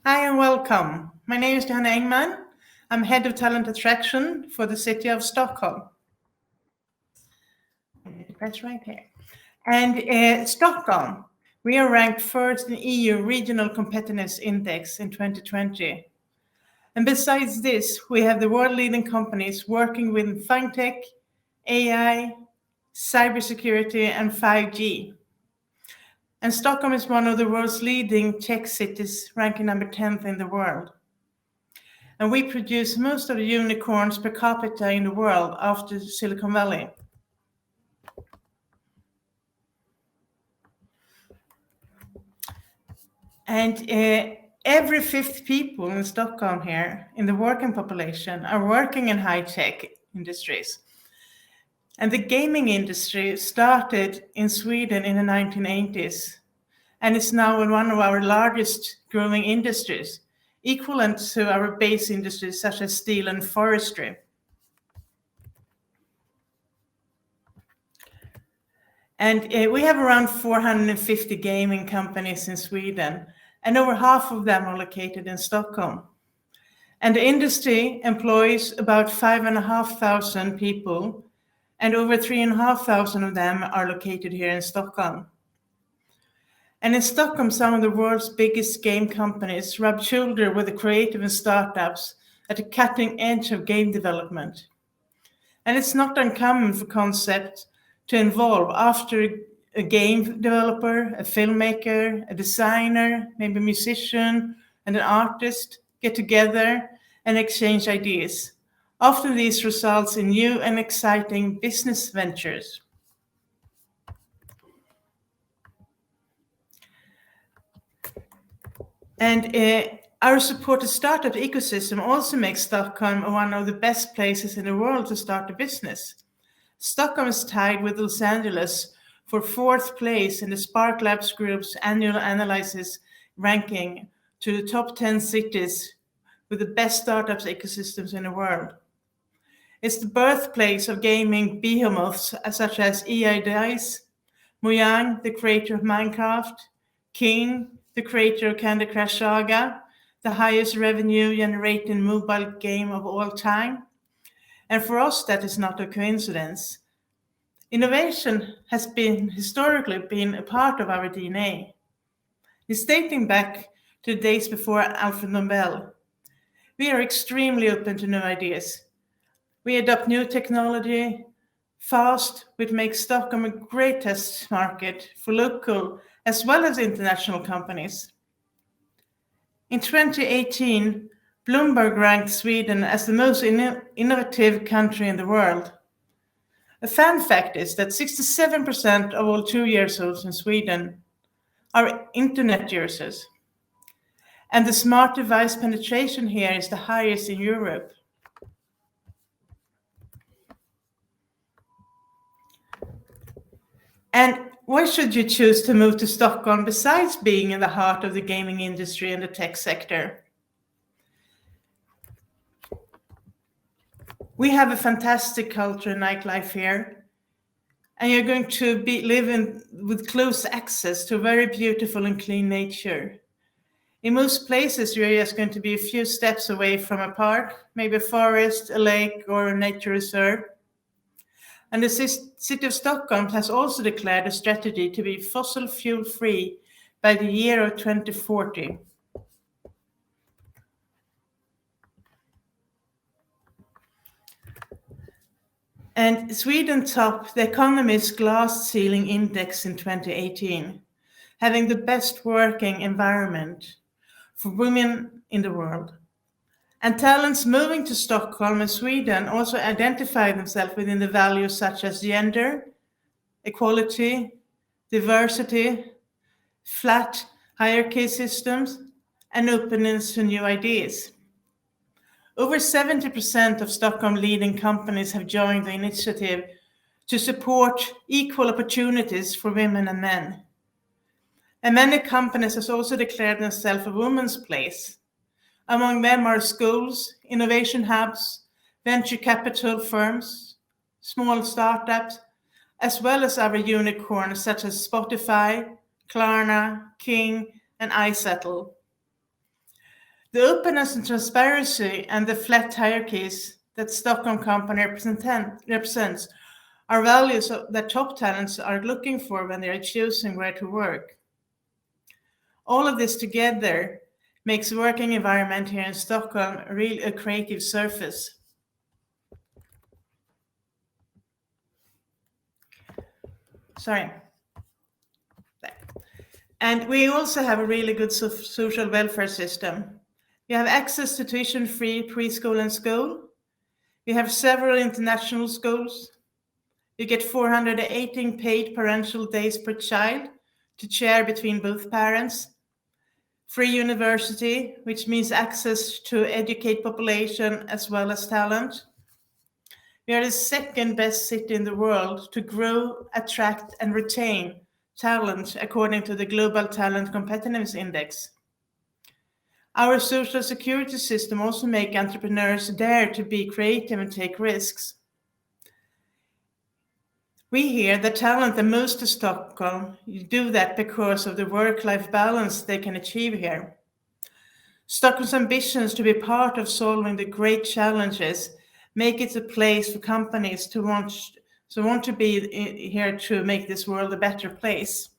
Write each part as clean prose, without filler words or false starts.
Hi and welcome. My name is Johanna Engman. I'm head of talent attraction for the city of Stockholm. That's right here. And Stockholm, we are ranked first in EU Regional Competitiveness Index in 2020. And besides this, we have the world-leading companies working with fintech, AI, cybersecurity, and 5G. And Stockholm is one of the world's leading tech cities, ranking number 10th in the world. And we produce most of the unicorns per capita in the world after Silicon Valley. And every fifth people in Stockholm here, in the working population, are working in high-tech industries. And the gaming industry started in Sweden in the 1980s, and is now one of our largest growing industries, equivalent to our base industries such as steel and forestry. And we have around 450 gaming companies in Sweden, and over half of them are located in Stockholm. And the industry employs about 5,500 people, and over 3,500 of them are located here in Stockholm. And in Stockholm, some of the world's biggest game companies rub shoulders with the creative and startups at the cutting edge of game development. And it's not uncommon for concepts to involve after a game developer, a filmmaker, a designer, maybe a musician, and an artist get together and exchange ideas. Often these results in new and exciting business ventures. And our supported startup ecosystem also makes Stockholm one of the best places in the world to start a business. Stockholm is tied with Los Angeles for fourth place in the Spark Labs Group's annual analysis ranking to the top 10 cities with the best startups ecosystems in the world. It's the birthplace of gaming behemoths such as EI Dice, Mojang, the creator of Minecraft, King, the creator of Candy Crush Saga, the highest revenue generating mobile game of all time. And for us, that is not a coincidence. Innovation has historically been a part of our DNA. It's dating back to the days before Alfred Nobel. We are extremely open to new ideas. We adopt new technology fast, which makes Stockholm a great test market for local as well as international companies. In 2018, Bloomberg ranked Sweden as the most innovative country in the world. A fun fact is that 67% of all 2-year-olds in Sweden are internet users. And the smart device penetration here is the highest in Europe. And why should you choose to move to Stockholm besides being in the heart of the gaming industry and the tech sector? We have a fantastic culture and nightlife here, and you're going to be living with close access to very beautiful and clean nature. In most places, you're just going to be a few steps away from a park, maybe a forest, a lake, or a nature reserve. And the city of Stockholm has also declared a strategy to be fossil fuel free by the year of 2040. And Sweden topped the Economist's Glass Ceiling Index in 2018, having the best working environment for women in the world. And talents moving to Stockholm and Sweden also identify themselves within the values such as gender, equality, diversity, flat hierarchy systems, and openness to new ideas. Over 70% of Stockholm leading companies have joined the initiative to support equal opportunities for women and men. And many companies have also declared themselves a woman's place. Among them are schools, innovation hubs, venture capital firms, small startups, as well as our unicorns such as Spotify, Klarna, King, and iSettle. The openness and transparency and the flat hierarchies that Stockholm Company represents are values that top talents are looking for when they are choosing where to work. All of this together makes the working environment here in Stockholm really a creative surface. Sorry. And we also have a really good social welfare system. We have access to tuition-free preschool and school. We have several international schools. You get 418 paid parental days per child to share between both parents. Free university, which means access to educate population as well as talent. We are the second best city in the world to grow, attract, and retain talent according to the Global Talent Competitiveness Index. Our social security system also makes entrepreneurs dare to be creative and take risks. We hear that talent the most to Stockholm do that because of the work-life balance they can achieve here. Stockholm's ambitions to be part of solving the great challenges make it a place for companies to want to be here to make this world a better place.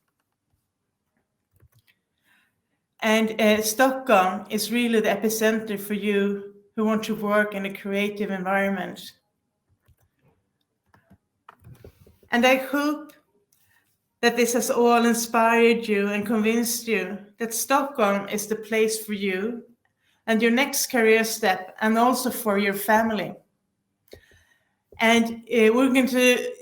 And Stockholm is really the epicenter for you who want to work in a creative environment. And I hope that this has all inspired you and convinced you that Stockholm is the place for you and your next career step, and also for your family. And we're going to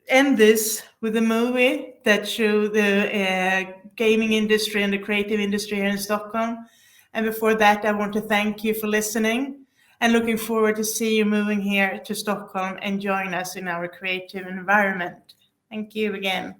end this with a movie that shows the gaming industry and the creative industry here in Stockholm. And before that, I want to thank you for listening and looking forward to see you moving here to Stockholm and join us in our creative environment. Thank you again.